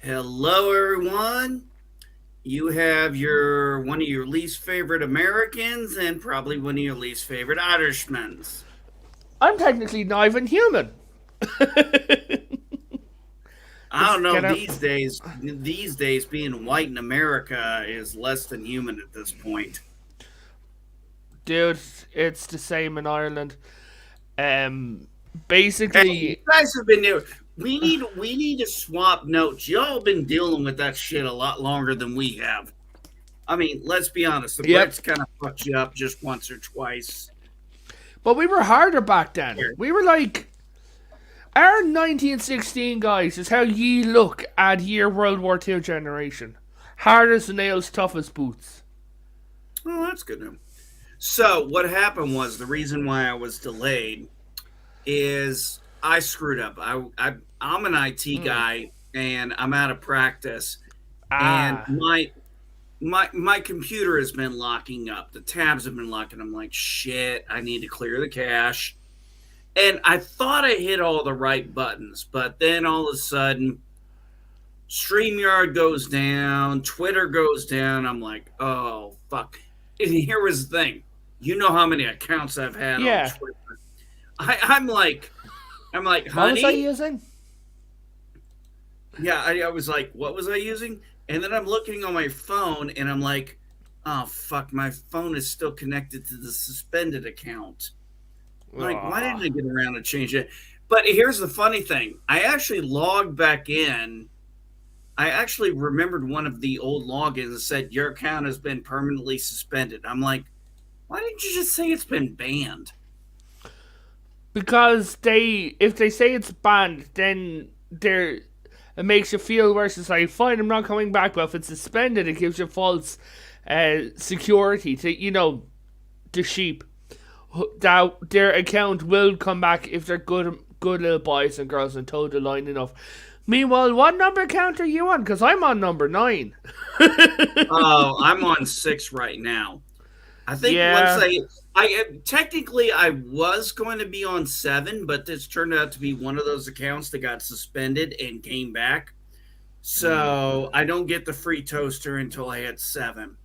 Hello, everyone. You have your one of your least favorite Americans and probably one of your least favorite Irishmans. I'm technically not even human. I Let's don't know. get out. These days, being white in America is less than human at this point. Dude, it's the same in Ireland. Um, Hey, you basically, guys have been there. We need to swap notes. Y'all been dealing with that shit a lot longer than we have. I mean, let's be honest. The yep. Brits kind of fucked you up just once or twice. But we were harder back then. Here, We were like, our 1916 guys is how ye look at your World War II generation. Hard as nails, tough as boots. oh, that's good. So what happened was the reason why I was delayed is I screwed up. I'm an IT Mm. guy and I'm out of practice, and Ah. my computer has been locking up. The tabs have been locking. I'm like, shit, I need to clear the cache. And I thought I hit all the right buttons, but then all of a sudden StreamYard goes down, Twitter goes down. I'm like, oh fuck. And here was the thing. You know how many accounts I've had on Yeah. Twitter. I'm like, What was I honey? using? Yeah, I was like, what was I using? And then I'm looking on my phone and I'm like, oh fuck, my phone is still connected to the suspended account. I'm like, why didn't Ah. I get around to change it? But here's the funny thing. I actually logged back in. I actually remembered one of the old logins that said your account has been permanently suspended. I'm like, why didn't you just say it's been banned? Because if they say it's banned, then they're it makes you feel worse. It's like, fine, I'm not coming back, but if it's suspended, it gives you false security to, the sheep. That their account will come back if they're good little boys and girls and toe the line enough. Meanwhile, what number account are you on? Because I'm on number 9. Oh, I'm on 6 right now. I think once Yeah. I technically I was going to be on 7, but this turned out to be one of those accounts that got suspended and came back. Mm. So I don't get the free toaster until I hit 7.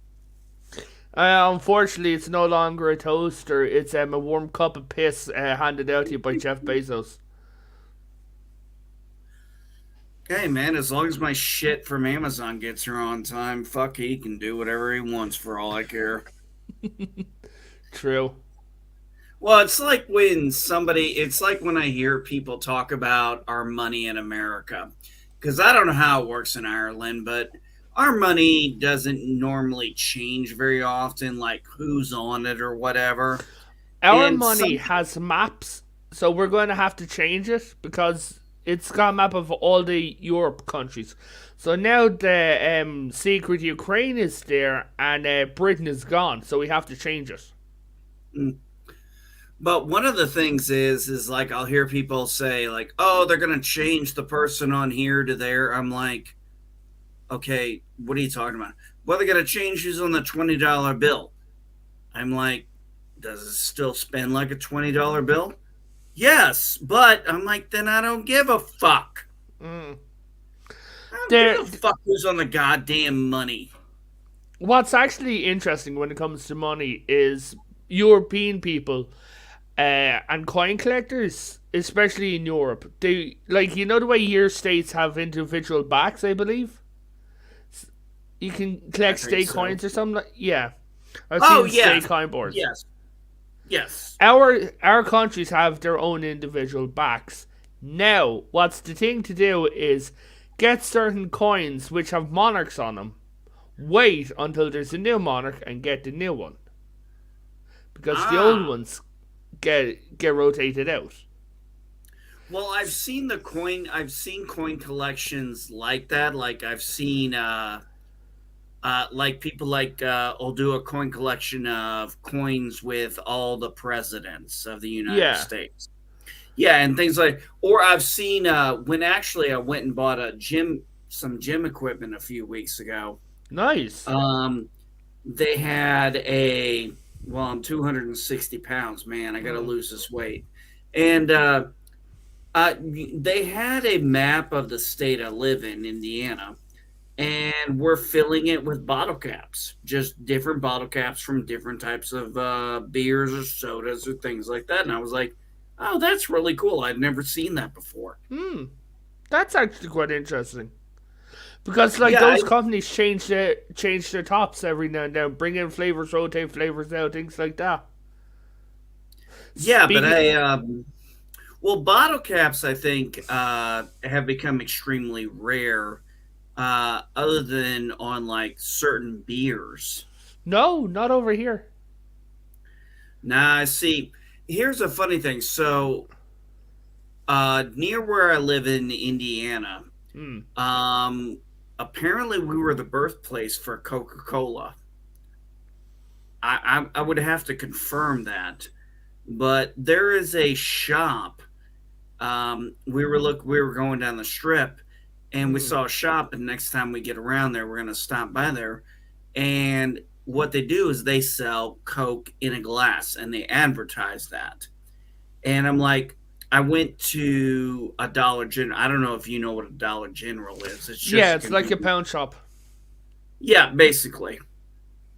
Unfortunately, it's no longer a toaster. It's a warm cup of piss handed out to you by Jeff Bezos. Hey man, as long as my shit from Amazon gets here on time, fuck, he can do whatever he wants for all I care. True. Well, it's like when I hear people talk about our money in America. Because I don't know how it works in Ireland, but our money doesn't normally change very often, like who's on it or whatever. Our And money some, has maps, so we're going to have to change it because it's got a map of all the Europe countries. So now the secret Ukraine is there and Britain is gone, so we have to change it. but one of the things is like I'll hear people say like, "Oh, they're going to change the person on here to there." I'm like, "Okay, what are you talking about? Well, they're going to change who's on the $20 bill." I'm like, "Does it still spend like a $20 bill?" Yes, but I'm like, then I don't give a fuck. Mm. I don't There, give a fuck who's on the goddamn money. what's actually interesting when it comes to money is European people and coin collectors, especially in Europe. They like the way your states have individual backs, I believe. You can I collect think state so. coins or something. Yeah, I've Oh seen yeah, state coin boards. yes, yes. Our countries have their own individual backs. Now, what's the thing to do is get certain coins which have monarchs on them. Wait until there's a new monarch and get the new one because the old Ah, ones get rotated out. well, I've seen coin collections like that. Like I've seen like people like will do a coin collection of coins with all the presidents of the United Yeah, States. Yeah, and things like, or I've seen when actually I went and bought some gym equipment a few weeks ago. nice. Um, they had well, I'm 260 pounds, man. I got to Mm. lose this weight. And They had a map of the state I live in, Indiana, and we're filling it with bottle caps, just different bottle caps from different types of beers or sodas or things like that. And I was like, oh, that's really cool. I'd never seen that before. Hmm, that's actually quite interesting. Because like Yeah, those companies change their tops every now and then, bring in flavors, rotate flavors out, things like that. yeah, but Speaking, well, bottle caps, I think, have become extremely rare, other than on like certain beers. no, not over here. Now, see, here's a funny thing. So, near where I live in Indiana, Hmm. um, apparently we were the birthplace for Coca Cola. I would have to confirm that, but there is a shop. We were going down the strip, and we Hmm. saw a shop. And next time we get around there, we're gonna stop by there. And what they do is they sell Coke in a glass, and they advertise that. And I'm like, I went to a Dollar General. I don't know if you know what a Dollar General is. It's Yeah, just a it's like a convenience. pound shop. Yeah, basically.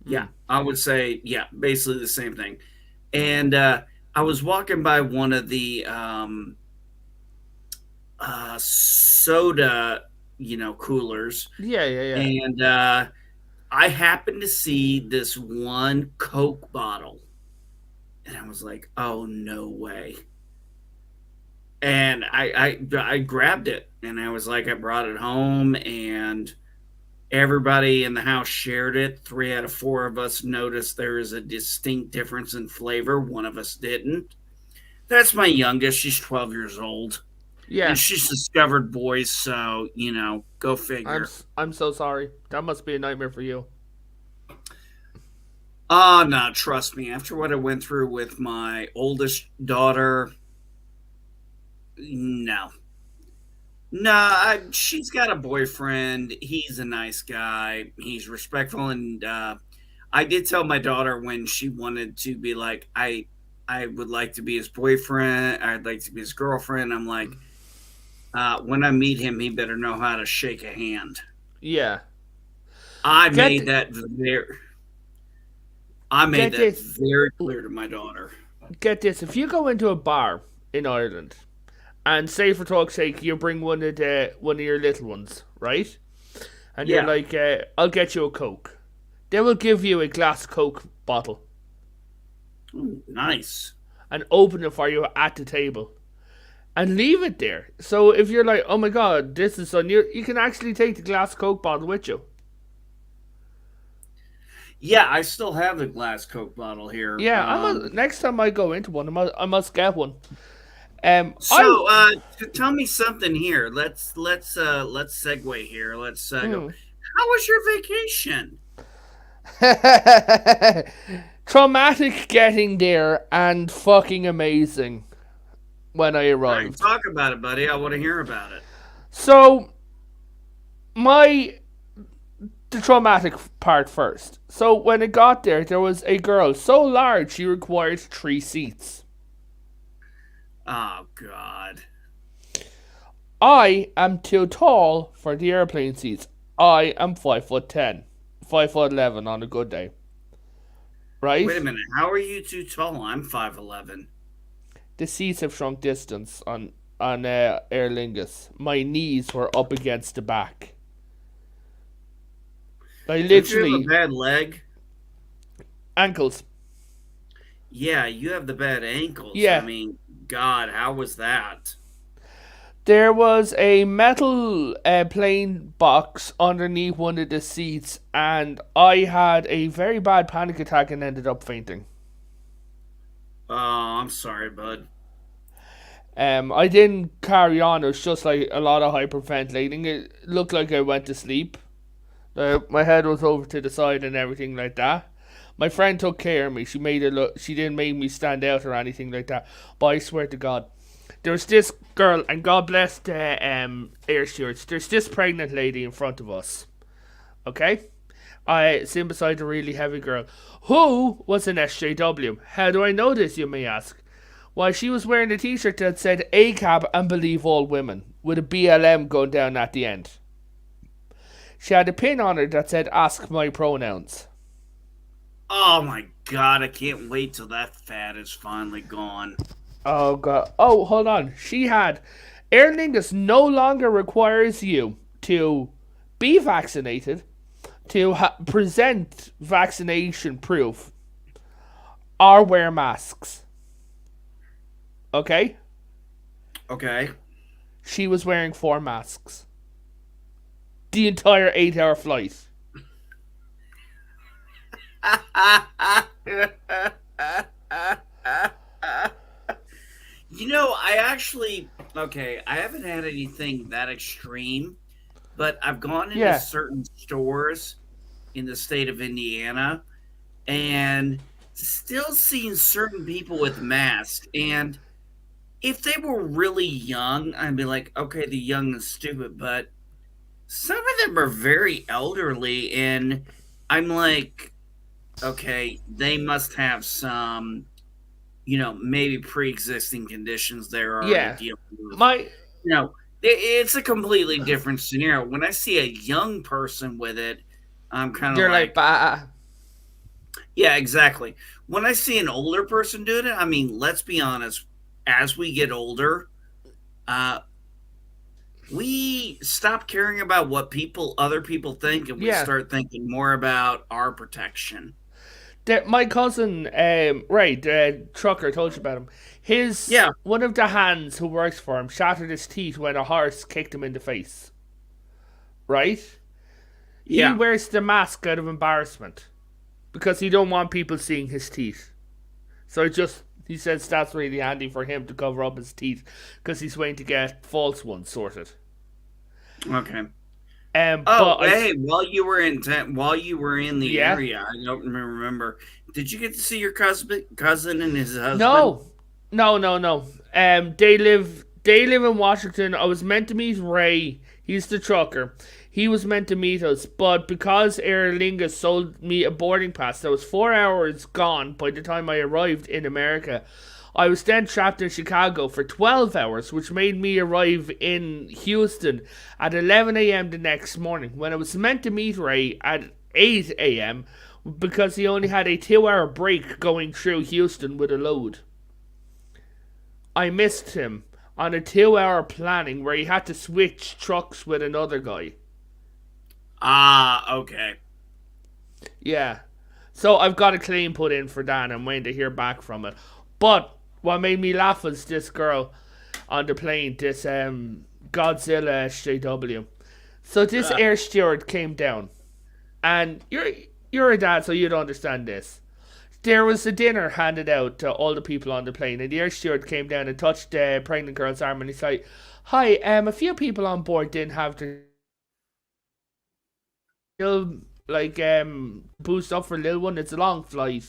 Hmm. Yeah, I would say yeah, basically the same thing. And I was walking by one of the soda, coolers, Yeah, yeah, yeah. and I happened to see this one Coke bottle, and I was like, "Oh no way!" And I grabbed it, and I was like, I brought it home, and everybody in the house shared it. 3 out of 4 of us noticed there is a distinct difference in flavor. One of us didn't. That's my youngest. She's 12 years old, and Yeah. she's discovered boys. So go I'm figure. I'm so sorry. That must be a nightmare for you. Oh no, trust me. After what I went through with my oldest daughter, no, no. She's got a boyfriend. He's a nice guy. He's respectful, and I did tell my daughter when she wanted to be like, I would like to be his boyfriend. I'd like to be his girlfriend. I'm like, when I meet him, he better know how to shake a hand. Yeah. I Get made that very, I made get that this. very clear to my daughter. Get this. If you go into a bar in Ireland and say for talk's sake you bring one of your little ones, right? And you're Yeah. like, I'll get you a Coke. They will give you a glass Coke bottle Ooh, nice. and open it for you at the table and leave it there. So if you're like, oh my god, this is on you can actually take the glass Coke bottle with you. Yeah, I still have the glass Coke bottle here. Yeah, next time I go into one, I must get one. I So tell me something here. Let's segue here. Let's go. hmm. How was your vacation? Traumatic getting there and fucking amazing when I All right, arrived. talk about it, buddy. I want to hear about it. So my the traumatic part first. So when it got there, there was a girl so large she required 3 seats. Oh God. I am too tall for the airplane seats. I am 5'10", 5'11" on a good day, right? Wait a minute. How are you too tall? I'm 5'11". The seats have shrunk distance on Aer Lingus. My knees were up against the back. I Don't you have a literally bad leg? ankles. Yeah, you have the bad ankles. I Yeah, mean, God, how was that? there was a metal plane box underneath one of the seats, and I had a very bad panic attack and ended up fainting. Oh, I'm sorry, bud. I didn't carry on. It was just like a lot of hyperventilating. It looked like I went to sleep. My head was over to the side and everything like that. My friend took care of me. She made it look. She didn't make me stand out or anything like that. But I swear to God, there was this girl, and God bless the air stewards. There's this pregnant lady in front of us. Okay, I sitting beside a really heavy girl who was an SJW. How do I know this? You may ask. While she was wearing a t-shirt that said ACAB and believe all women, with a BLM going down at the end. She had a pin on her that said ask my pronouns. Oh my god, I can't wait till that fat is finally gone. Oh god. Oh, hold on. She had Aer Lingus no longer requires you to be vaccinated, to present vaccination proof, or wear masks. Okay? Okay. She was wearing 4 masks. The entire 8-hour flight. You know, I haven't had anything that extreme, but I've gone into certain stores in the state of Indiana and still seen certain people with masks. And if they were really young, I'd be like, okay, the young and stupid, but some of them are very elderly, and I'm like, okay, they must have some, maybe pre-existing conditions they're already dealing with. It's a completely different scenario. When I see a young person with it, I'm kind of You're like, bah. Yeah, exactly. When I see an older person doing it, I mean, let's be honest, as we get older, we stop caring about what other people think, and we start thinking more about our protection. My cousin, trucker, told you about him. One of the hands who works for him shattered his teeth when a horse kicked him in the face. Right? Yeah. He wears the mask out of embarrassment because he don't want people seeing his teeth. So he says that's really handy for him to cover up his teeth because he's waiting to get false ones sorted. Okay. While you were in the area, I don't remember. Did you get to see your cousin and his husband? No. They live in Washington. I was meant to meet Ray. He's the trucker. He was meant to meet us, but because Aer Lingus sold me a boarding pass that was 4 hours gone by the time I arrived in America, I was then trapped in Chicago for 12 hours, which made me arrive in Houston at 11 a.m. the next morning, when I was meant to meet Ray at 8 a.m. because he only had a 2-hour break going through Houston with a load. I missed him on a 2-hour planning where he had to switch trucks with another guy. Okay. Yeah. So I've got a claim put in for that. I'm waiting to hear back from it. But what made me laugh was this girl on the plane, this Godzilla SJW. So this air steward came down. And you're a dad, so you'd understand this. There was a dinner handed out to all the people on the plane, and the air steward came down and touched the pregnant girl's arm, and he's like, "Hi, a few people on board didn't have their boost up for little one. It's a long flight."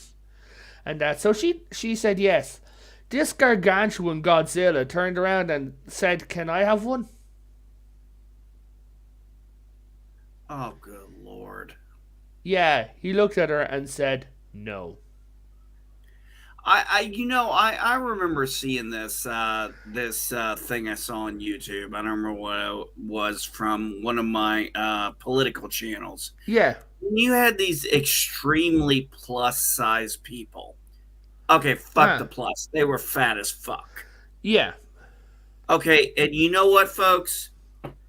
And so she said yes. This gargantuan Godzilla turned around and said, "Can I have one?" Oh, good Lord. Yeah, he looked at her and said, "No." I remember seeing this thing I saw on YouTube. I don't remember what it was, from one of my political channels. Yeah. You had these extremely plus size people. Okay, fuck the plus. They were fat as fuck. Yeah. Okay, and you know what, folks?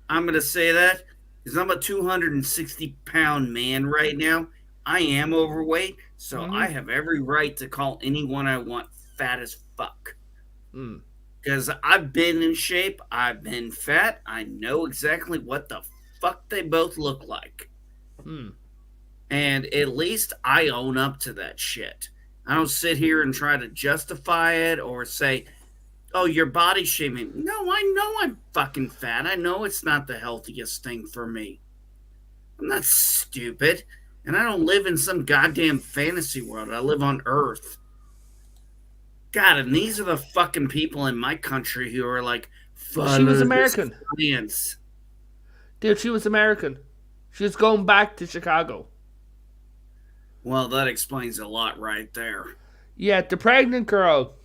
I'm going to say that because I'm a 260-pound man right now. I am overweight, so I have every right to call anyone I want fat as fuck. Because I've been in shape, I've been fat, I know exactly what the fuck they both look like. And at least I own up to that shit. I don't sit here and try to justify it or say, "Oh, you're body shaming." No, I know I'm fucking fat. I know it's not the healthiest thing for me. I'm not stupid. And I don't live in some goddamn fantasy world. I live on Earth. God, and these are the fucking people in my country who are like, she was American. Science. Dude, she was American. She was going back to Chicago. Well, that explains a lot right there. Yeah, the pregnant girl,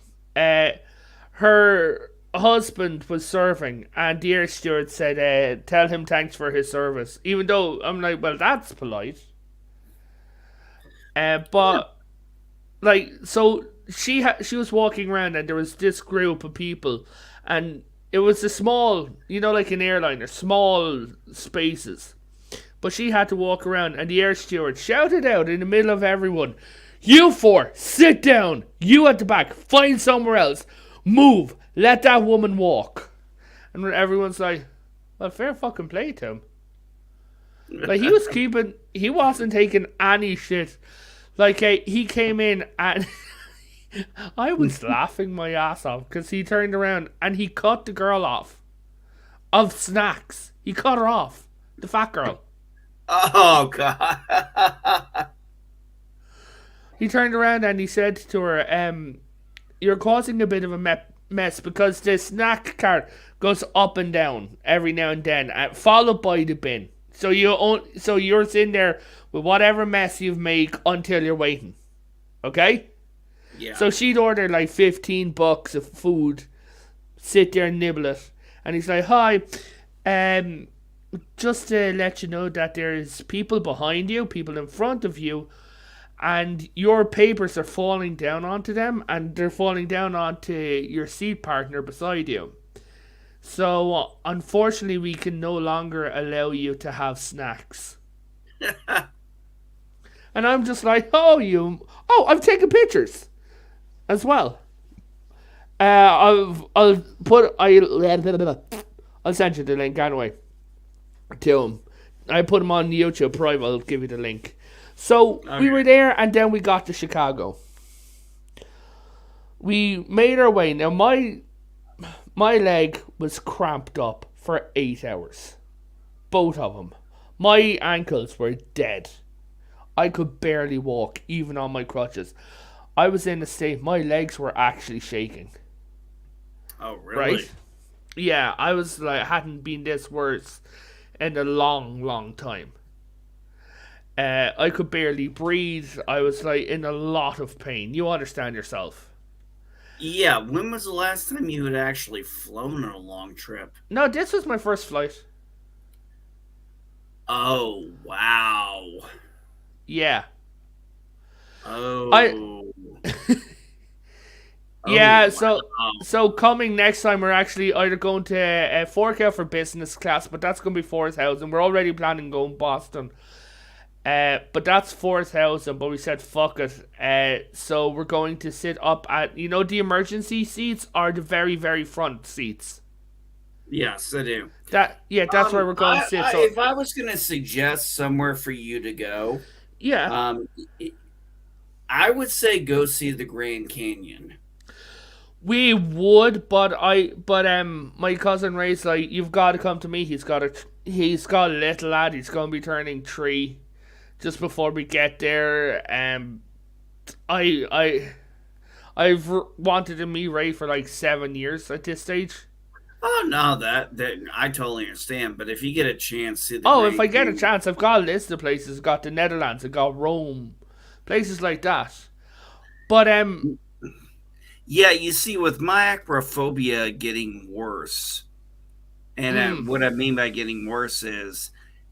her husband was serving, and the air steward said, "Tell him thanks for his service." Even though I'm like, well, that's polite. But like, so she was walking around, and there was this group of people, and it was a small, like an airliner, small spaces. But she had to walk around, and the air steward shouted out in the middle of everyone, "You four, sit down. You at the back, find somewhere else. Move. Let that woman walk." And everyone's like, well, fair fucking play to him. Like, he wasn't taking any shit. Like, he came in and I was laughing my ass off because he turned around and he cut the girl off of snacks. He cut her off. The fat girl. Oh God. He turned around and he said to her, "You're causing a bit of a mess because the snack cart goes up and down every now and then, followed by the bin. So you're sitting there with whatever mess you've made until you're waiting. Okay?" Yeah. So she'd order like $15 of food, sit there and nibble it, and he's like, "Hi, just to let you know that there's people behind you, people in front of you, and your papers are falling down onto them, and they're falling down onto your seat partner beside you. So, unfortunately, we can no longer allow you to have snacks." And I'm just like, I've taken pictures as well. I'll send you the link anyway to him. I put him on YouTube Private. I'll give you the link. So we were there, and then we got to Chicago. We made our way. Now my leg was cramped up for 8 hours, both of them. My ankles were dead. I could barely walk, even on my crutches. I was in a state, my legs were actually shaking. Oh, really? Right? Yeah, I was like, hadn't been this worse in a long, long time. I could barely breathe. I was like in a lot of pain. You understand yourself. Yeah. When was the last time you had actually flown on a long trip? No, this was my first flight. Oh, wow. Yeah. Oh. Yeah, Oh, so coming next time we're actually either going to fork out for business class, but that's going to be 4,000. We're already planning going Boston. But that's 4,000, but we said fuck it. So we're going to sit up at, the emergency seats are the very, very front seats. yes, I do. That's where we're going to sit. So If I was going to suggest somewhere for you to go, yeah, I would say go see the Grand Canyon. we would, but my cousin Ray's like, you've got to come to me. He's got a little lad. He's going to be turning 3 just before we get there. I've wanted to meet Ray for like 7 years at this stage. Oh no, that I totally understand. But if you get a chance, see the Oh, Grand if I get a Canyon. chance, I've got a list of places. I've got the Netherlands. I've got Rome, places like that. But Yeah, you see, with my acrophobia getting worse, and what I mean by getting worse is,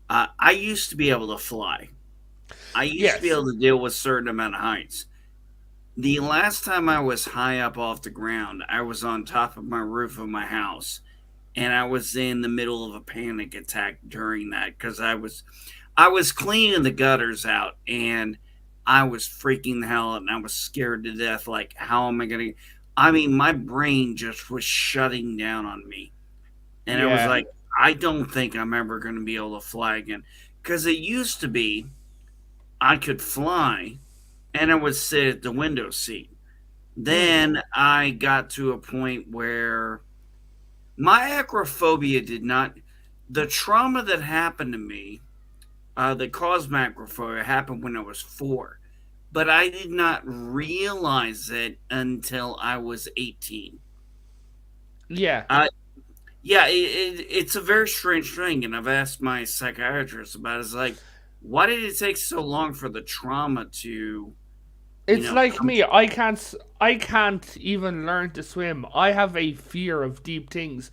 I used to be able to fly. I used to be yes, able to deal with certain amount of heights. The last time I was high up off the ground, I was on top of my roof of my house, and I was in the middle of a panic attack during that because I was cleaning the gutters out, and I was freaking the hell out, and I was scared to death. Like, how am I gonna? I mean, my brain just was shutting down on me, and I was yeah, like, I don't think I'm ever gonna be able to fly again because it used to be I could fly, and I would sit at the window seat. Then I got to a point where my acrophobia did not, the trauma that happened to me, that caused my acrophobia happened when I was 4. But I did not realize it until I was 18. yeah. Uh, yeah, it's a very strange thing. And I've asked my psychiatrist about it. It's like, why did it take so long for the trauma to You It's know, like me. I can't even learn to swim. I have a fear of deep things.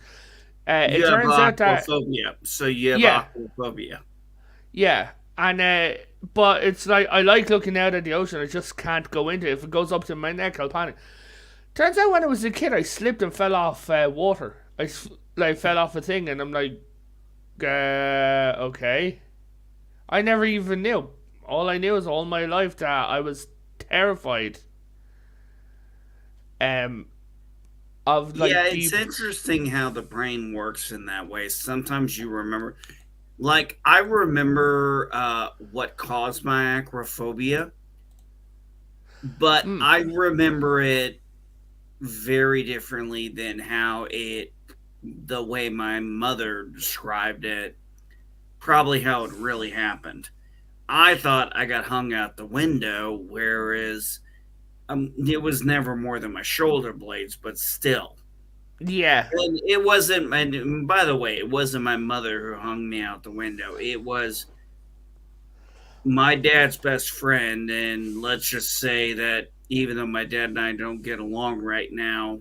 you It have turns out that aquaphobia, so you have yeah, aquaphobia. yeah, and but it's like I like looking out at the ocean. I just can't go into it. If it goes up to my neck, I'll panic. Turns out when I was a kid, I slipped and fell off water. Like fell off a thing, and I'm like, okay. I never even knew. All I knew is all my life that I was terrified um of Yeah, like it's deep. interesting how the brain works in that way. Sometimes you remember, like I remember what caused my acrophobia, but Mm, I remember it very differently than the way my mother described it, probably how it really happened. I thought I got hung out the window, whereas it was never more than my shoulder blades, but still. yeah, And it wasn't, and by the way, it wasn't my mother who hung me out the window. It was my dad's best friend. And let's just say that even though my dad and I don't get along right now,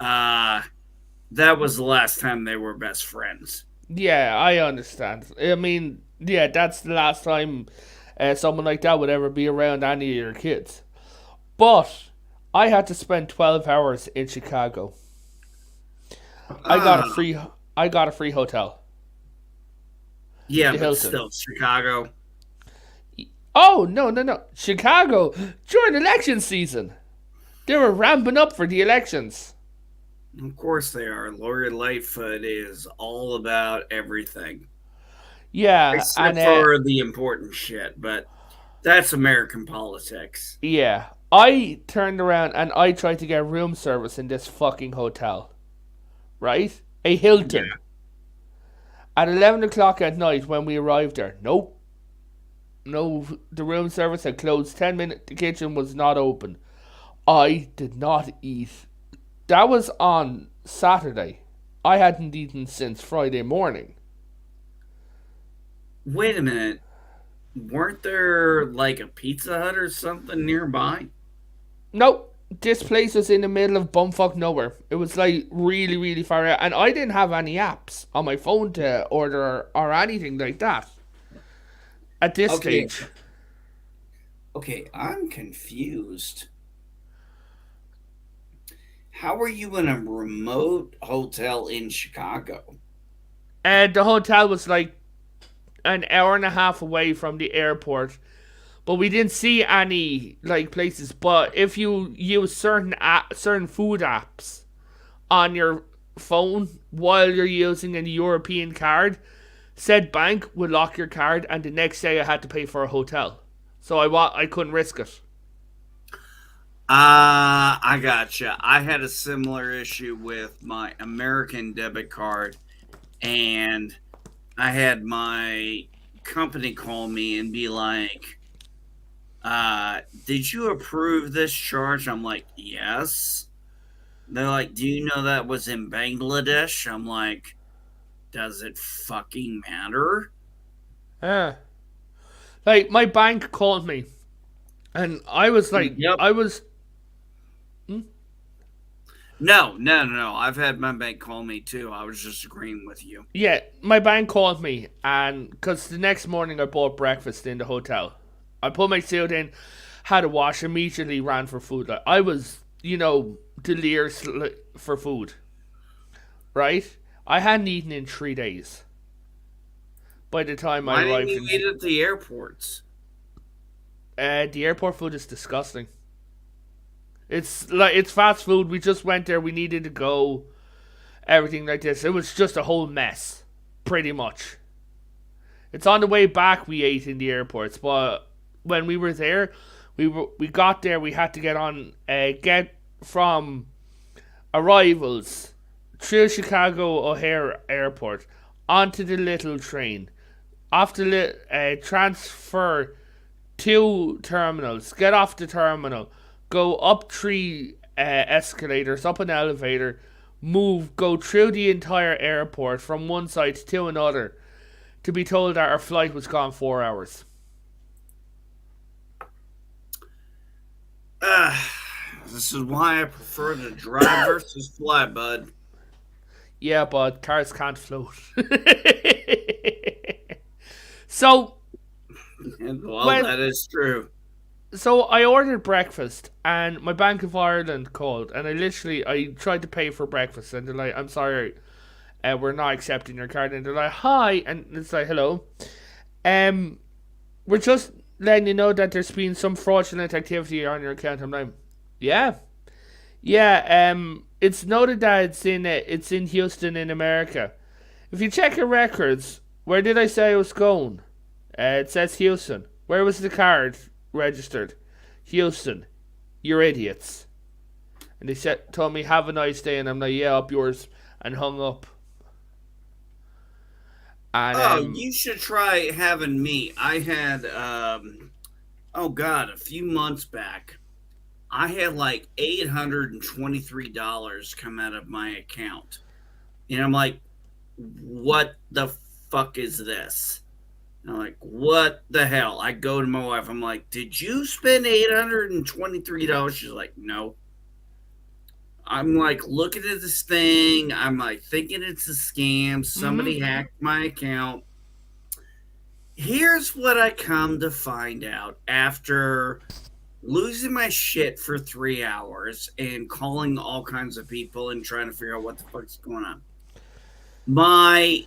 uh, that was the last time they were best friends. yeah. I understand. I mean, yeah, that's the last time someone like that would ever be around any of your kids. But I had to spend 12 hours in Chicago. I got a Uh, free. I got a free hotel, yeah, the but Hilton. still, Chicago. Oh no no no! Chicago during election season. They were ramping up for the elections. Of course they are. Lori Lightfoot is all about everything, Yeah, and except for the important shit, but that's American politics. yeah, I turned around and I tried to get room service in this fucking hotel, right? A Yeah. Hilton at 11 o'clock at night when we arrived there. Nope, no, the room service had closed 10 minutes. The kitchen was not open. I did not eat. That was on Saturday. I hadn't eaten since Friday morning. Wait a minute. Weren't there like a Pizza Hut or something nearby? Nope. This place was in the middle of bumfuck nowhere. It was like really, really far out. And I didn't have any apps on my phone to order or anything like that at this Okay, stage. okay, I'm confused. How are you in a remote hotel in Chicago? And the hotel was like an hour and a half away from the airport. But we didn't see any like places. But if you use certain food apps on your phone while you're using a European card, said bank would lock your card, and the next day I had to pay for a hotel. So I couldn't risk it. I gotcha. I had a similar issue with my American debit card, and I had my company call me and be like, did you approve this charge? I'm like, yes. They're like, do you know that was in Bangladesh? I'm like, does it fucking matter? Yeah. Like my bank called me, and I was like, Yep. I was. Hmm? No, no, no, no. I've had my bank call me too. I was just agreeing with you. Yeah, my bank called me, and because the next morning I bought breakfast in the hotel, I put my suit in, had a wash, immediately ran for food. Like, I was, delirious for food. Right? I hadn't eaten in 3 days by the time I Why didn't arrived you in. eat at the airports? The airport food is disgusting. It's fast food. We just went there. We needed to go. Everything like this. It was just a whole mess, pretty much. It's on the way back we ate in the airports, but when we were there, we got there. We had to get from arrivals through Chicago O'Hare Airport onto the little train, off the transfer two terminals, get off the terminal, go up three escalators, up an elevator, go through the entire airport from one side to another to be told that our flight was gone 4 hours. Uh, this is why I prefer to drive versus fly, bud. Yeah, but cars can't float. so And, well, when that is true. so I ordered breakfast and my Bank of Ireland called and I tried to pay for breakfast and they're like, I'm sorry, we're not accepting your card, and they're like, hi, and it's like, hello, um, we're just letting you know that there's been some fraudulent activity on your account. I'm like, yeah, yeah, it's noted that it's in Houston in America. If you check your records, where did I say I was going? It says Houston. Where was the card registered? Houston. You're idiots. And they told me, have a nice day, and I'm like, yeah, up yours, and hung up. And Oh, you should try having me. I had, oh God, a few months back, I had like $823 come out of my account. And I'm like, what the fuck is this? And I'm like, what the hell? I go to my wife. I'm like, did you spend $823? She's like, no. I'm like looking at this thing. I'm like thinking it's a scam. Somebody hacked my account. Here's what I come to find out after losing my shit for 3 hours and calling all kinds of people and trying to figure out what the fuck's going on. My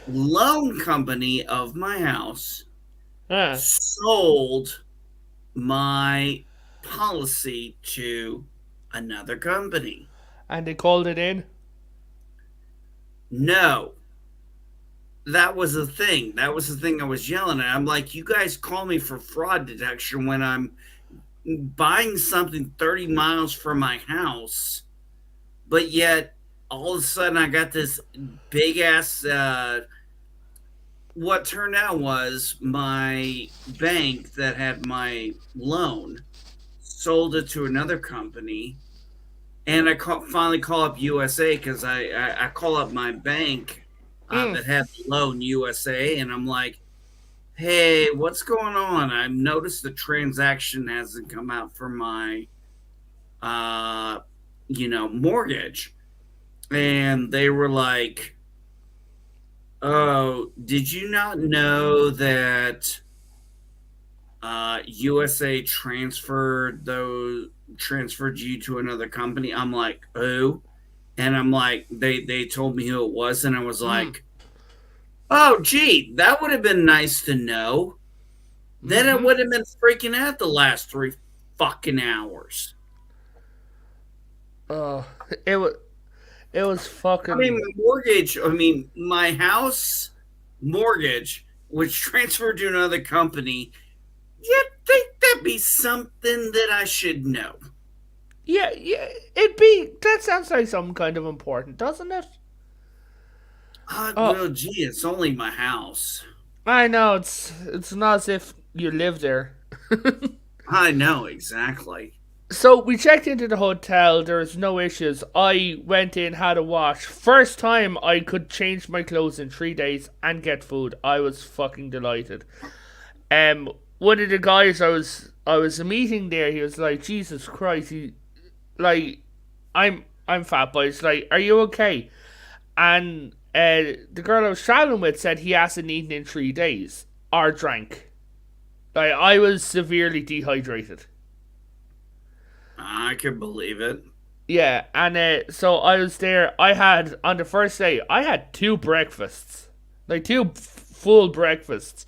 loan company of my house sold my policy to another company. and they called it in. No, that was the thing. That was the thing I was yelling at. I'm like, you guys call me for fraud detection when I'm buying something 30 miles from my house, but yet all of a sudden I got this big ass. What turned out was my bank that had my loan sold it to another company, and finally call up USA because I call up my bank that had the loan USA, and I'm like, hey, what's going on? I've noticed the transaction hasn't come out for my, mortgage. And they were like, oh, did you not know that USA transferred you to another company? I'm like, who? And I'm like, they told me who it was, and I was like, oh, gee, that would have been nice to know. Then I would have been freaking out the last 3 fucking hours. Oh, it was I mean, fucking. my house mortgage was transferred to another company. You'd think that'd be something that I should know. Yeah, yeah, it'd be. That sounds like something kind of important, doesn't it? Oh, Well, gee, it's only my house. I know it's not as if you live there. I know, exactly. So we checked into the hotel. There was no issues. I went in, had a wash. First time I could change my clothes in 3 days and get food. I was fucking delighted. One of the guys I was meeting there, he was like, Jesus Christ, like, I'm fat, but it's like, are you okay? And the girl I was traveling with said he hasn't eaten in 3 days or drank. Like, I was severely dehydrated. I can believe it. Yeah, and so I was there. On the first day, I had two breakfasts, like two full breakfasts,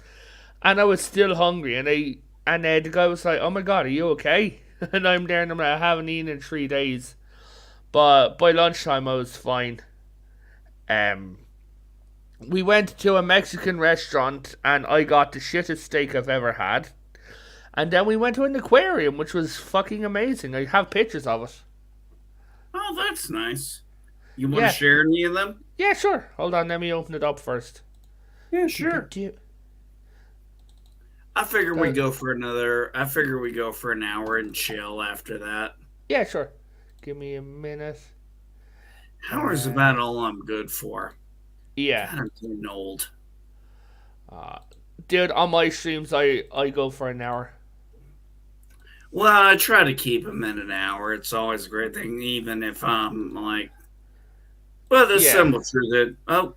and I was still hungry. And the guy was like, "Oh my God, are you okay?" And I'm there, and I'm like, "I haven't eaten in 3 days," but by lunchtime I was fine. Um, we went to a Mexican restaurant, and I got the shittest steak I've ever had. And then we went to an aquarium, which was fucking amazing. I have pictures of it. Oh, that's nice. You want to Yeah, share any of them? yeah, sure. Hold on, let me open it up first. Yeah, Do, do, sure. do. I figure we Uh, go for another. I figure we go for an hour and chill after that. yeah, sure. Give me a minute. Hour's Uh, about all I'm good for. yeah. God, I'm getting old. Uh, Dude, on my streams, I go for an hour. Well, I try to keep them in an hour. It's always a great thing, even if I'm like, well, the Yeah. simple truth that, oh,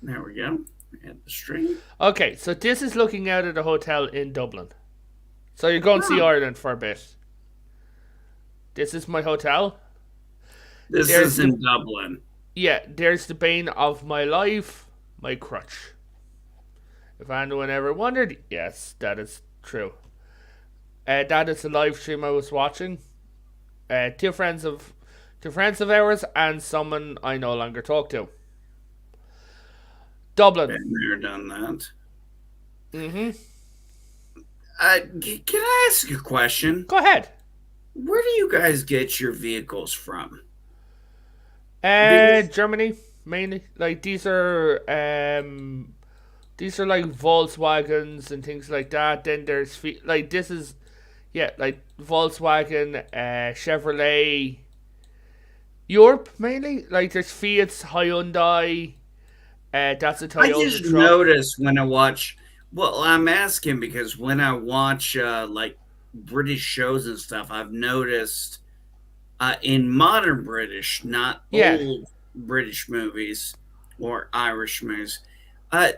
there we go. Hit the string. Okay, so this is looking out at a hotel in Dublin. So you're going to see Oh, Ireland for a bit. This is my hotel. this There's is the in Dublin. Yeah, there's the bane of my life, my crutch. If anyone ever wondered, yes, that is true. That is the live stream I was watching. Two friends of ours and someone I no longer talk to. Dublin. Been there, done that. Mhm. Can I ask you a question? Go ahead. Where do you guys get your vehicles from? Because Germany mainly. Like these are like Volkswagens and things like that. Then there's like this is yeah like Volkswagen, Chevrolet, Europe mainly. Like there's Fiat's, Hyundai. That's a I Toyota just truck. noticed when I watch. Well, I'm asking because when I watch like British shows and stuff, I've noticed in modern British, not Yeah, old British movies or Irish movies, uh,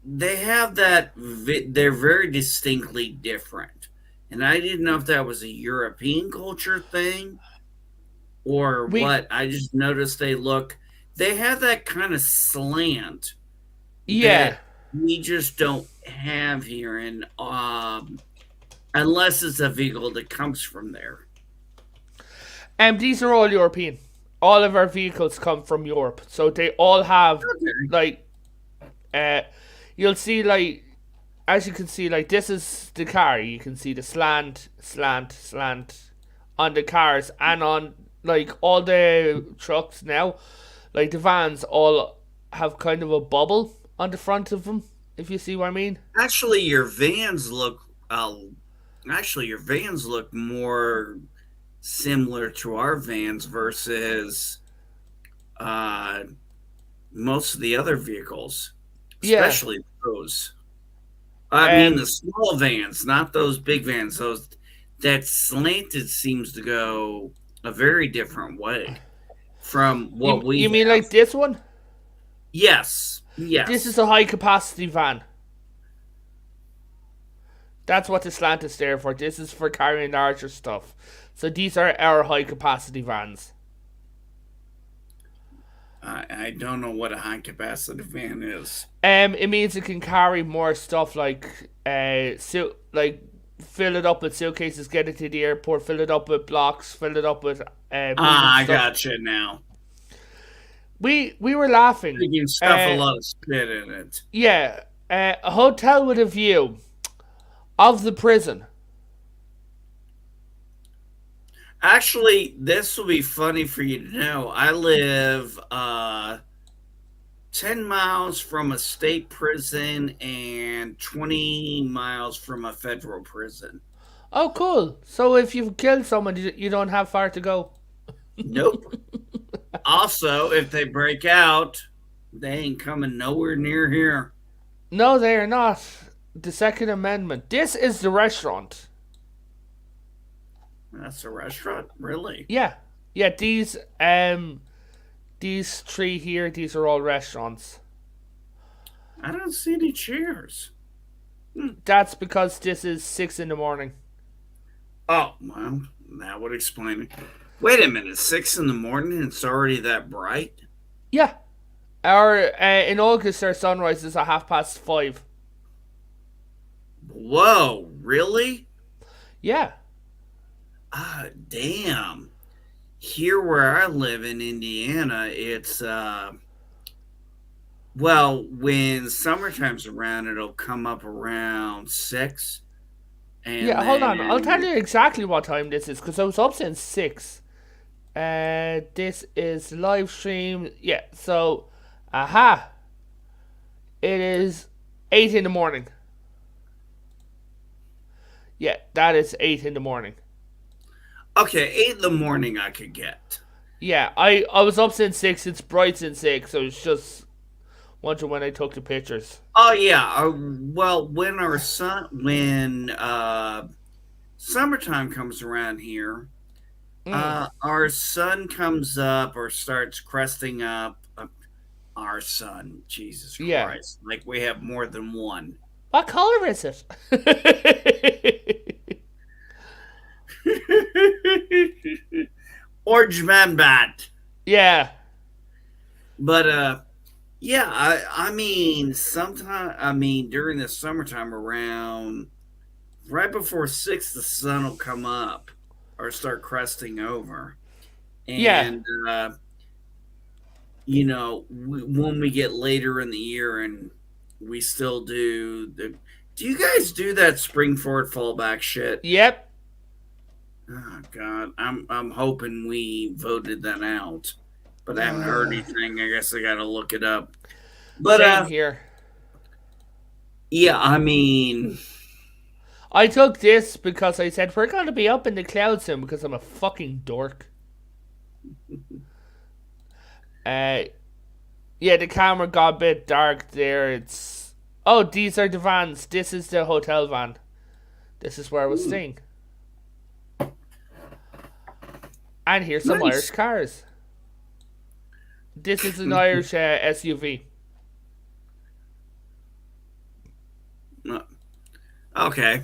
they have that. They're very distinctly different, and I didn't know if that was a European culture thing or we what. I just noticed they look. They have that kind of slant yeah. that we just don't have here, and unless it's a vehicle that comes from there. These are all European. All of our vehicles come from Europe, so they all have Okay. like uh, you'll see like as you can see like this is the car. You can see the slant on the cars and on like all the trucks now. Like the vans all have kind of a bubble on the front of them. If you see what I mean. Actually, your vans look. Actually, your vans look more similar to our vans versus uh, most of the other vehicles, Yeah. especially those. I mean, the Um. small vans, not those big vans. Those that slanted seems to go a very different way from what You we mean have. like this one? Yes, This is yes. a high capacity van. That's what the slant is there for. This is for carrying larger stuff. So these are our high capacity vans. I don't know what a high capacity van is. It means it can carry more stuff like like fill it up with suitcases, get it to the airport, fill it up with blocks, fill it up with moving Ah, I stuff. gotcha now. We were laughing. You can stuff a Uh, lot of spit in it. yeah, a hotel with a view of the prison. Actually, this will be funny for you to know. I live 10 miles from a state prison and 20 miles from a federal prison. Oh, cool. So if you've killed someone, you don't have far to go. Nope. Also, if they break out, they ain't coming nowhere near here. No, they are not. The Second Amendment. This is the restaurant. That's a restaurant? Really? Yeah, yeah. These three here. These are all restaurants. I don't see any chairs. That's because this is 6 in the morning. Oh, well, that would explain it. Wait a minute, 6 in the morning? It's already that bright? Yeah. Our in August our sunrise is at 5:30. Whoa, really? Yeah. Ah, damn. Here where I live in Indiana, it's well, when summertime's around, it'll come up around 6, and Yeah. Hold on. I'll tell then you exactly what time this is because I was up since 6. This is live stream. Yeah. So, aha. It is 8 in the morning. Yeah, that is 8 in the morning. okay, 8 in the morning I could get. Yeah, I was up since 6. It's bright since 6. So it's just wondering when I took the pictures. Oh yeah, well, when summertime comes around here, Mm, our sun comes up or starts cresting up. Our sun, Jesus yeah. Christ! Like we have more than one. What color is it? Orange man bat. Yeah. But yeah, I mean sometime I mean during the summertime around right before 6 the sun will come up or start cresting over. Yeah. And when we get later in the year and we still do you guys do that spring forward fallback shit? Yep. Oh God, I'm hoping we voted that out, but I haven't heard anything. I guess I got to look it up. But Same here. yeah, I mean, I took this because I said we're going to be up in the clouds soon because I'm a fucking dork. Uh, yeah, the camera got a bit dark there. It's these are the vans. This is the hotel van. This is where I was staying. And here's some Irish nice. cars. This is an Irish SUV. Okay.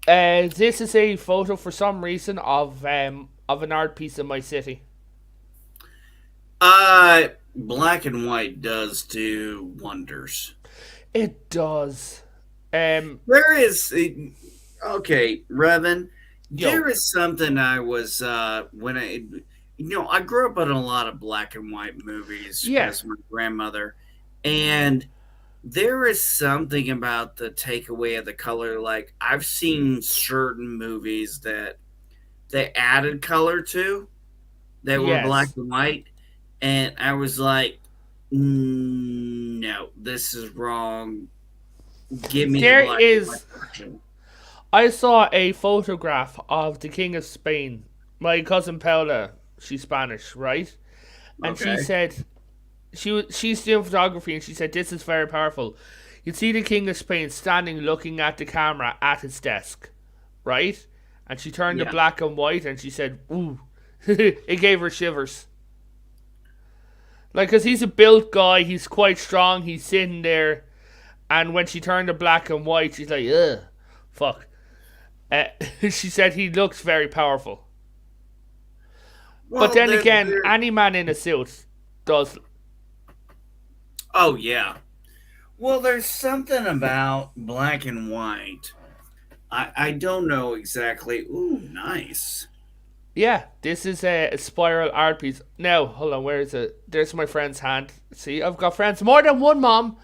This is a photo for some reason of an art piece in my city. Black and white does do wonders. It does. There is okay, Revan. Yo, There is something I was when I grew up in a lot of black and white movies yeah, because of my grandmother, and there is something about the takeaway of the color. Like I've seen certain movies that they added color to that were black yes. and white, and I was like, no, this is wrong. Give me the There black and white is. version. I saw a photograph of the King of Spain. My cousin Paula, she's Spanish, right? And she Okay. said she's doing photography, and she said this is very powerful. You'd see the King of Spain standing looking at the camera at his desk, right? And she turned to Yeah. black and white, and she said, "Ooh," it gave her shivers. Like, cause he's a built guy, he's quite strong, he's sitting there, and when she turned to black and white, she's like, "Ugh, fuck." Uh, she said he looks very powerful. But Well, then again, any man in a suit does. oh yeah. Well, there's something about black and white. I don't know exactly. Ooh, nice. Yeah, this is a spiral art piece. Now, hold on, where is it? There's my friend's hand. See, I've got friends. More than one, Mom.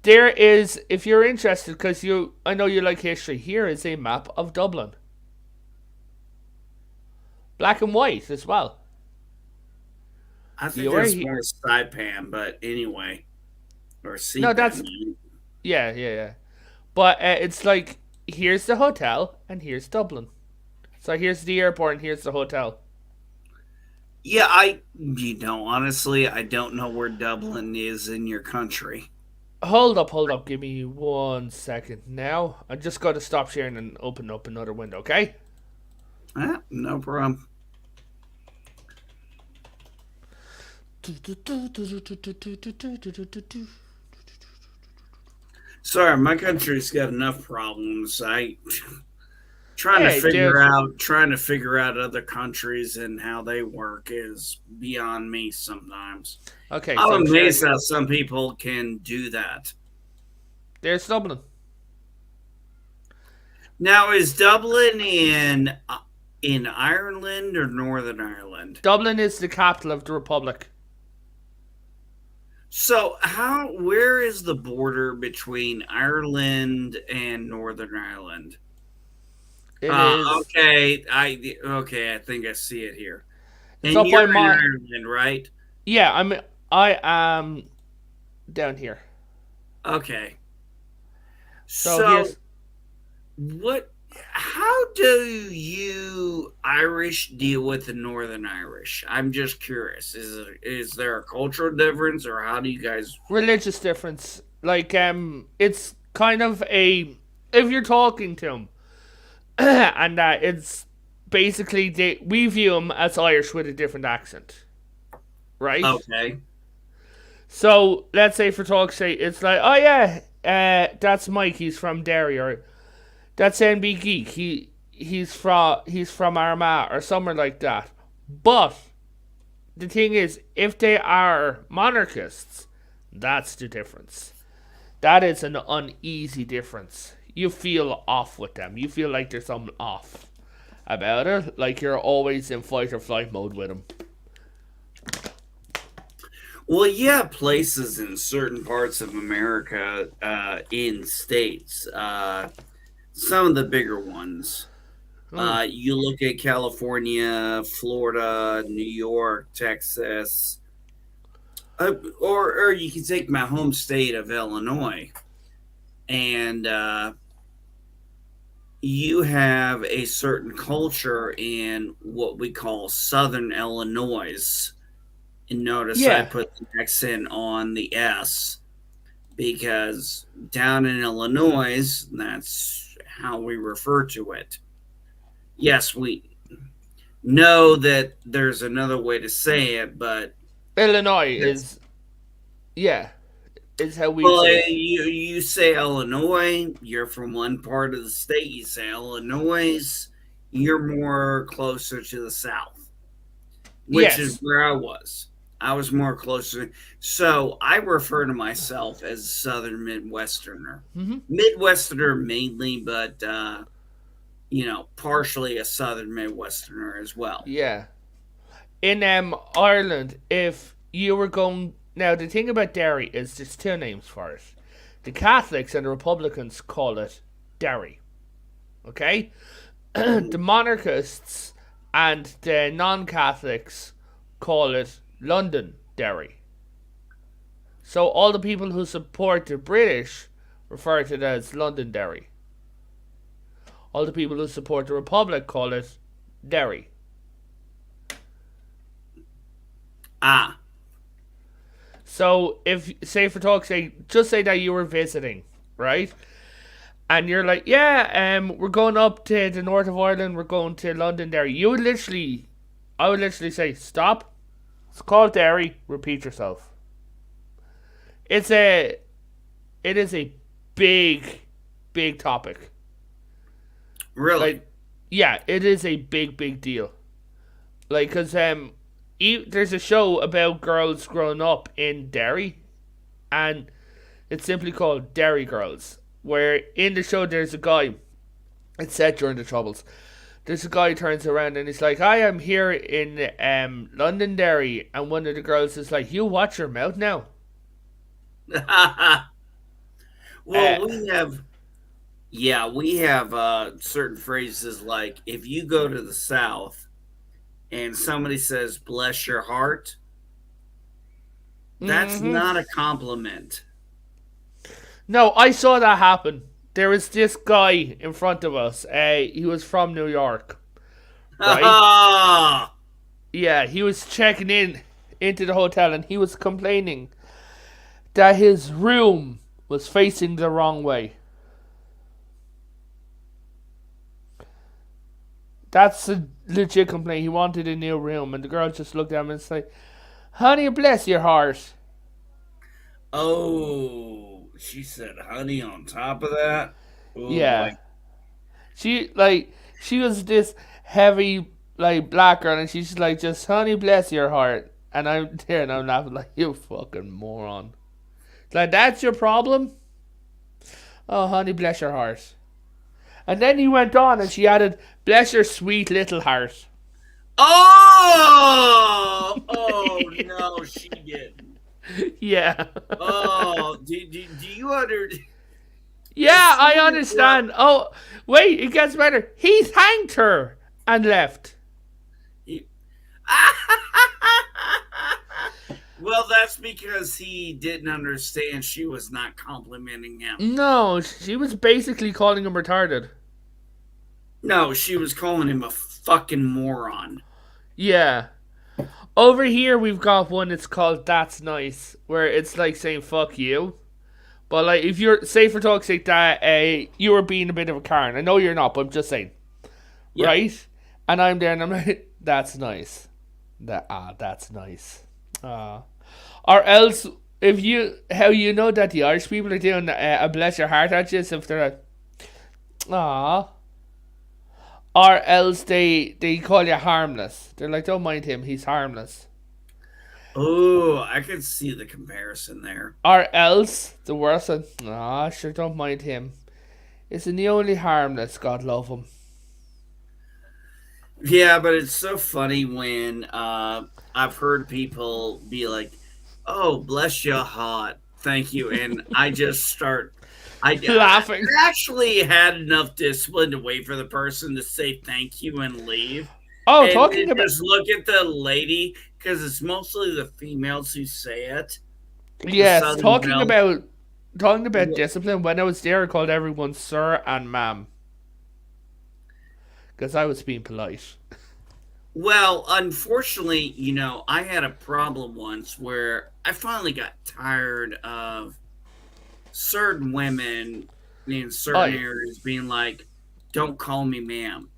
There is, if you're interested, because I know you like history, here is a map of Dublin. Black and white as well. I think You're that's he- more Saipan, but anyway, or no, CPAN. that's, yeah, yeah, yeah. But it's like, here's the hotel, and here's Dublin. So here's the airport, and here's the hotel. Yeah, honestly, I don't know where Dublin is in your country. Hold up, give me 1 second now. I just got to stop sharing and open up another window, okay? No problem. Sorry, my country's got enough problems. Hey, dude. Trying to figure out other countries and how they work is beyond me sometimes. Okay, I'm so amazed sharing. how some people can do that. There's Dublin. Now, is Dublin in Ireland or Northern Ireland? Dublin is the capital of the Republic. So, where is the border between Ireland and Northern Ireland? It is. Okay, I think I see it here. It's And up by you're in my. Ireland, right? Yeah, I am down here. Okay. So So, here's. what? How do you Irish deal with the Northern Irish? I'm just curious. Is there a cultural difference, or how do you guys? Religious difference. Like, it's kind of a, if you're talking to him, and that it's basically we view him as Irish with a different accent, right? Okay. So let's say for talk's sake, it's like, oh yeah, that's Mike. He's from Derry, or that's NB Geek. He's from Armagh or somewhere like that. But the thing is, if they are monarchists, that's the difference. That is an uneasy difference. You feel off with them. You feel like there's something off about it. Like you're always in fight or flight mode with them. Well, yeah, places in certain parts of America, in states, some of the bigger ones. You look at California, Florida, New York, Texas, or you can take my home state of Illinois, and you have a certain culture in what we call Southern Illinois. And notice I Yeah. put the accent on the S because down in Illinois, that's how we refer to it. Yes, we know that there's another way to say it, but Illinois that's, is, yeah, is how we well, say it. you say Illinois, you're from one part of the state. You say Illinois, you're more closer to the south, which is Yes. where I was. I was more closer. So I refer to myself as a Southern Midwesterner. Hmm. Midwesterner mainly, but partially a Southern Midwesterner as well. Yeah. In Ireland, if you were going, now the thing about Derry is there's two names for it. The Catholics and the Republicans call it Derry. Okay? The monarchists and the non-Catholics call it London Derry. So all the people who support the British refer to it as Londonderry. All the people who support the Republic call it Derry. Ah, So if, say for talk's sake, just say that you were visiting, right? And you're like, yeah, we're going up to the north of Ireland, we're going to Londonderry. I would literally say, stop. It's called Derry. Repeat yourself. It's a, it is a big, big topic. really? Like, yeah, it is a big, big deal. Like, cause there's a show about girls growing up in Derry, and it's simply called Derry Girls. Where in the show there's a guy. It's set during the Troubles. There's a guy who turns around and he's like, "I am here in Londonderry," and one of the girls is like, "You watch your mouth now." Uh, Well, we have certain phrases like if you go to the South and somebody says "bless your heart," that's hmm not a compliment. No, I saw that happen. There was this guy in front of us. He was from New York, right? Ah, Yeah, he was checking in into the hotel and he was complaining that his room was facing the wrong way. That's a legit complaint. He wanted a new room, and the girl just looked at him and said, "Honey, bless your heart." oh, she said, "Honey," on top of that. Oh boy. Yeah, she was this heavy like black girl, and she's like, "Just honey, bless your heart." And I'm there and I'm laughing like, "You fucking moron!" It's like, that's your problem? Oh, honey, bless your heart. And then he went on and she added, "Bless your sweet little heart." Oh, oh no, she didn't. Yeah. Oh, do you under? Yeah, I See, well, understand. Oh, wait, it gets better. He thanked her and left. you- well, that's because he didn't understand she was not complimenting him. No, she was basically calling him retarded. No, she was calling him a fucking moron. Yeah. Over here, we've got one that's called "That's Nice," where it's like saying "fuck you," But like, if you're say for talk's sake that you were being a bit of a Karen, I know you're not, but I'm just saying, Yeah. right? And I'm there, and I'm like, that's nice. That's nice. Or else, if you how you know that the Irish people are doing a bless your heart at you, if they're like, ah. Or else they call you harmless. They're like, don't mind him, he's harmless. Oh, I could see the comparison there. Or else the worst one, ah, sure, don't mind him. Isn't he only harmless? God love him. Yeah, but it's so funny when I've heard people be like, "Oh, bless your heart, thank you," and I just start. I Laughing. actually had enough discipline to wait for the person to say thank you and leave, Oh, and talking then about just look at the lady because it's mostly the females who say it. The yes, Southern Belle. talking about discipline. When I was there, I called everyone sir and ma'am because I was being polite. Well, unfortunately, I had a problem once where I finally got tired of certain women in certain I areas being like, "Don't call me ma'am."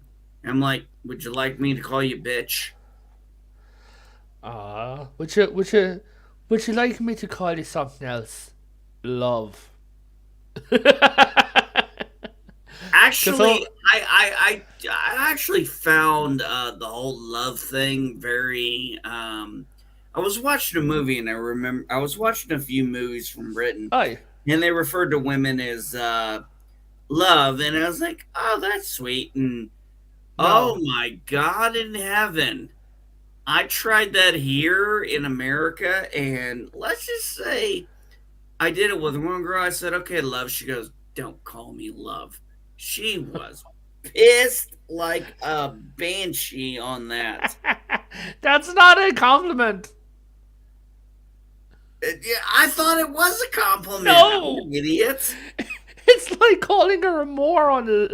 I'm like, "Would you like me to call you bitch?" would you like me to call you something else? Love. Cause Actually, all, I actually found the whole love thing very. I was watching a movie and I remember I was watching a few movies from Britain I and they referred to women as love, and I was like, "Oh, that's sweet." And oh no. my God in heaven, I tried that here in America, and let's just say I did it with one girl. I said, "Okay, love." She goes, "Don't call me love." She was pissed like a banshee on that. That's not a compliment. Yeah, I thought it was a compliment. I'm No. an idiot. It's like calling her a moron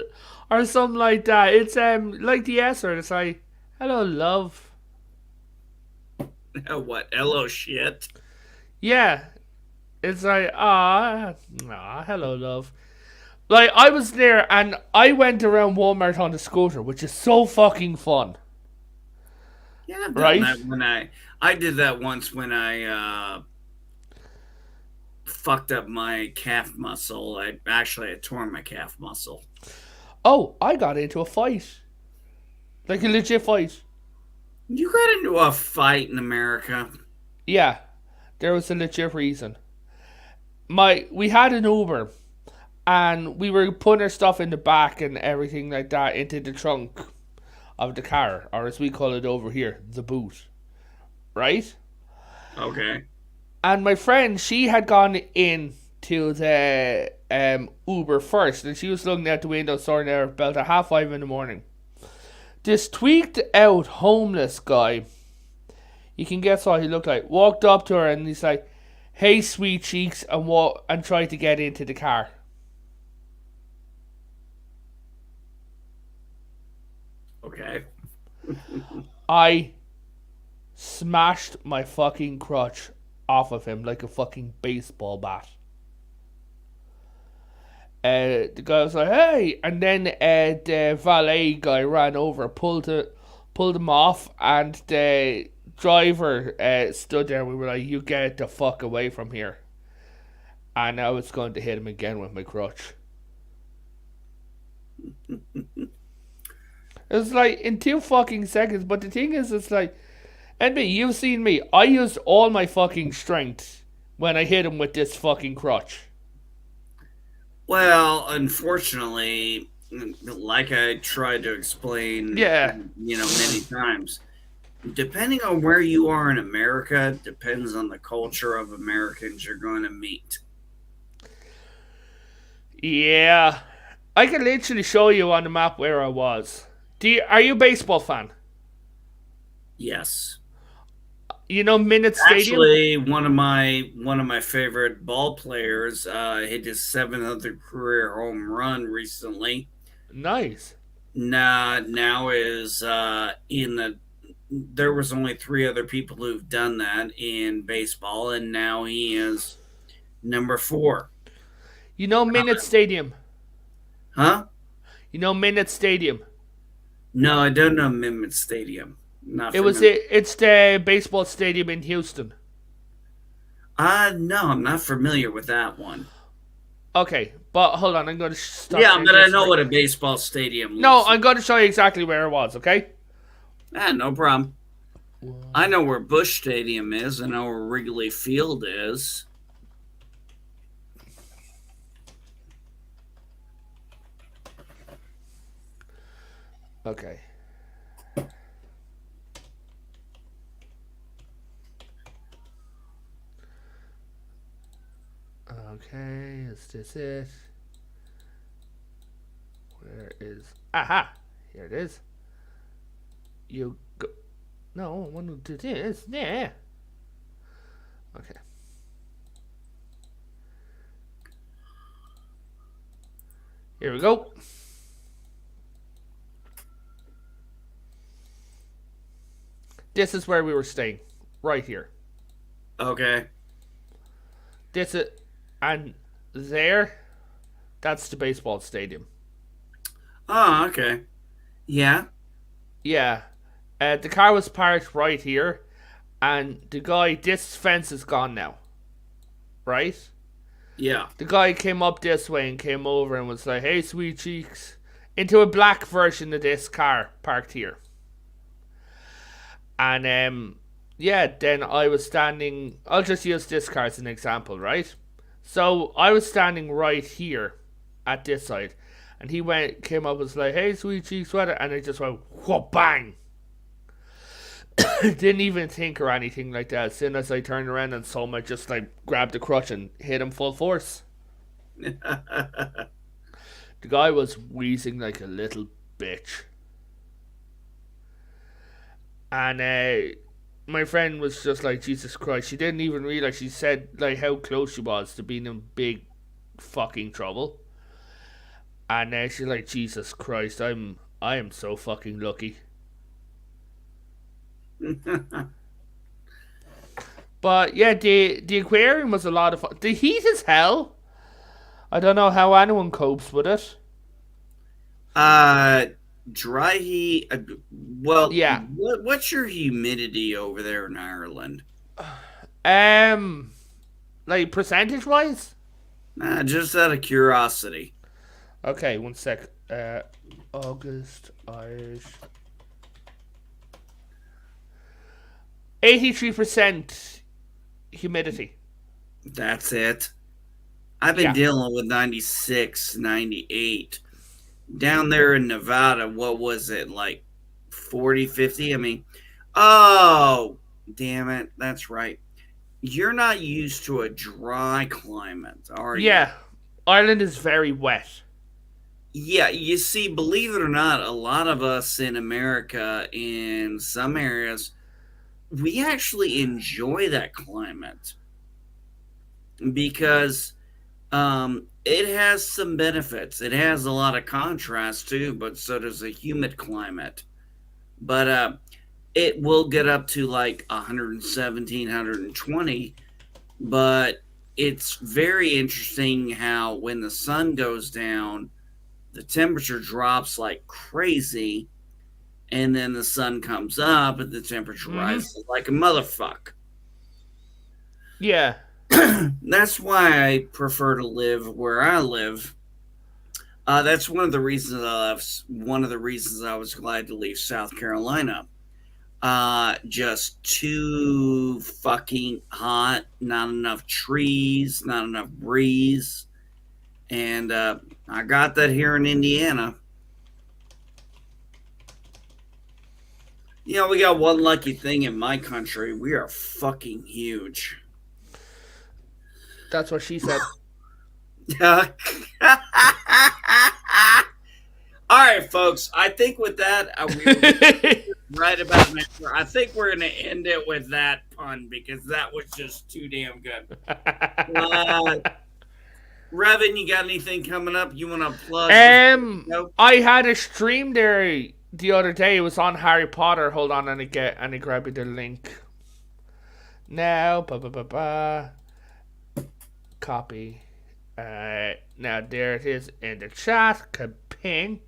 or something like that. It's like the S word. It's like, hello, love. What? Hello, shit. Yeah. It's like, hello, love. Like, I was there and I went around Walmart on the scooter, which is so fucking fun. Yeah, I've done Right? that when I did that once when I fucked up my calf muscle. I tore my calf muscle. Oh, I got into a fight. Like a legit fight. You got into a fight in America. Yeah. There was a legit reason. We had an Uber and we were putting our stuff in the back and everything like that into the trunk of the car, or as we call it over here, the boot. Right? Okay. And my friend, she had gone in to the Uber first, and she was looking out the window, sorting out about 5:30 in the morning. This tweaked out homeless guy, you can guess what he looked like, walked up to her and he's like, "Hey, sweet cheeks," and tried to get into the car. Okay. I smashed my fucking crotch off of him like a fucking baseball bat. The guy was like, "Hey," and then the valet guy ran over, pulled him off, and the driver stood there. And we were like, "You get the fuck away from here!" And I was going to hit him again with my crutch. It was like in 2 fucking seconds. But the thing is, it's like, NB, you've seen me. I used all my fucking strength when I hit him with this fucking crutch. Well, unfortunately, like I tried to explain, Yeah. many times, depending on where you are in America, depends on the culture of Americans you're going to meet. Yeah. I can literally show you on the map where I was. Are you a baseball fan? Yes. You know Minute Stadium? Actually, one of my favorite ball players hit his 700th career home run recently. Nice. Now is in the. There was only three other people who've done that in baseball, and now he is number four. You know Minute Stadium. Huh? You know Minute Stadium. No, I don't know Mimit Stadium. Not It was familiar. it. It's the baseball stadium in Houston. No, I'm not familiar with that one. Okay, but hold on. I'm going to stop Yeah, sharing but I this know screen. what a baseball stadium No, looks like. I'm going to show you exactly where it was. Okay. No problem. I know where Bush Stadium is. I know where Wrigley Field is. Okay. Okay, is this it? Where is... Aha! Here it is. You go... No, I want to do this. Yeah. Okay. Here we go. This is where we were staying. Right here. Okay. This is... And there... That's the baseball stadium. Oh, okay. Yeah. Yeah. The car was parked right here. And the guy... This fence is gone now. Right? Yeah. The guy came up this way and came over and was like, "Hey, sweet cheeks," into a black version of this car parked here. And yeah, then I was standing. I'll just use this car as an example, right? So I was standing right here at this side, and he came up and was like, "Hey, sweet cheeks, what?" And I just went, whoa, bang. Didn't even think or anything like that. As soon as I turned around and saw him, I just like grabbed the crutch and hit him full force. The guy was wheezing like a little bitch. And my friend was just like, Jesus Christ. She didn't even realize. She said like how close she was to being in big fucking trouble. And she's like, Jesus Christ, I am so fucking lucky. But yeah, the aquarium was a lot of fun. The heat is hell. I don't know how anyone copes with it. Dry heat. Well, Yeah. what's your humidity over there in Ireland? Like percentage wise? Just out of curiosity. Okay, one sec. August Irish. 83% humidity. That's it. I've been Yeah. dealing with 96, 98. Down there in Nevada, what was it, like 40, 50? I mean, oh, damn it. That's right. You're not used to a dry climate, are you? Yeah. Ireland is very wet. Yeah, you see, believe it or not, a lot of us in America, in some areas, we actually enjoy that climate because it has some benefits. It has a lot of contrast too, but so does a humid climate. But it will get up to like 117, 120. But it's very interesting how when the sun goes down, the temperature drops like crazy, and then the sun comes up and the temperature rises like a motherfucker. Yeah. That's why I prefer to live where I live. That's one of the reasons I left. One of the reasons I was glad to leave South Carolina. Just too fucking hot. Not enough trees. Not enough breeze. And I got that here in Indiana. You know, we got one lucky thing in my country. We are fucking huge. That's what she said. All right, folks. I think with that, we're right about an hour. I think we're going to end it with that pun because that was just too damn good. Revan, you got anything coming up you want to plug? Nope. I had a stream there the other day. It was on Harry Potter. Hold on, and I grab you the link. Now, copy. Now there it is in the chat. Kaping.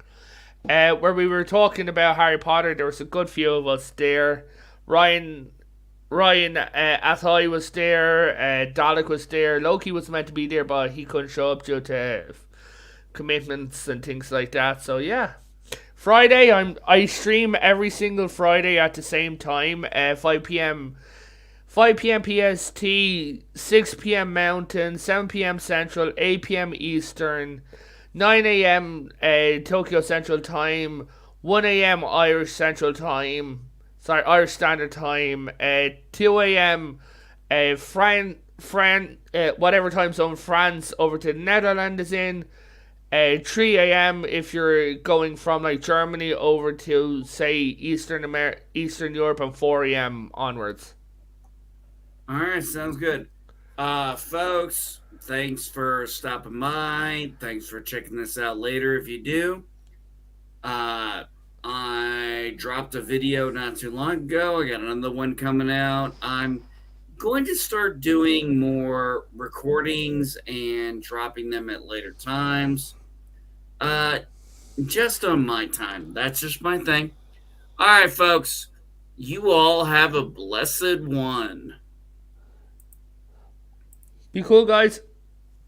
Where we were talking about Harry Potter, there was a good few of us there. Ryan Athoi was there. Dalek was there. Loki was meant to be there, but he couldn't show up due to commitments and things like that. So yeah. Friday, I stream every single Friday at the same time, 5 p.m. 5 p.m. PST, 6 p.m. Mountain, 7 p.m. Central, 8 p.m. Eastern, 9 a.m. Tokyo Central Time, 1 a.m. Irish Central Time, Irish Standard Time, 2 a.m. Whatever time zone France over to the Netherlands is in, 3 a.m. if you're going from like Germany over to say Eastern Europe, and 4 a.m. onwards. All right, sounds good. Folks, thanks for stopping by. Thanks for checking this out later if you do. I dropped a video not too long ago. I got another one coming out. I'm going to start doing more recordings and dropping them at later times. Just on my time. That's just my thing. All right, folks. You all have a blessed one. Be cool, guys.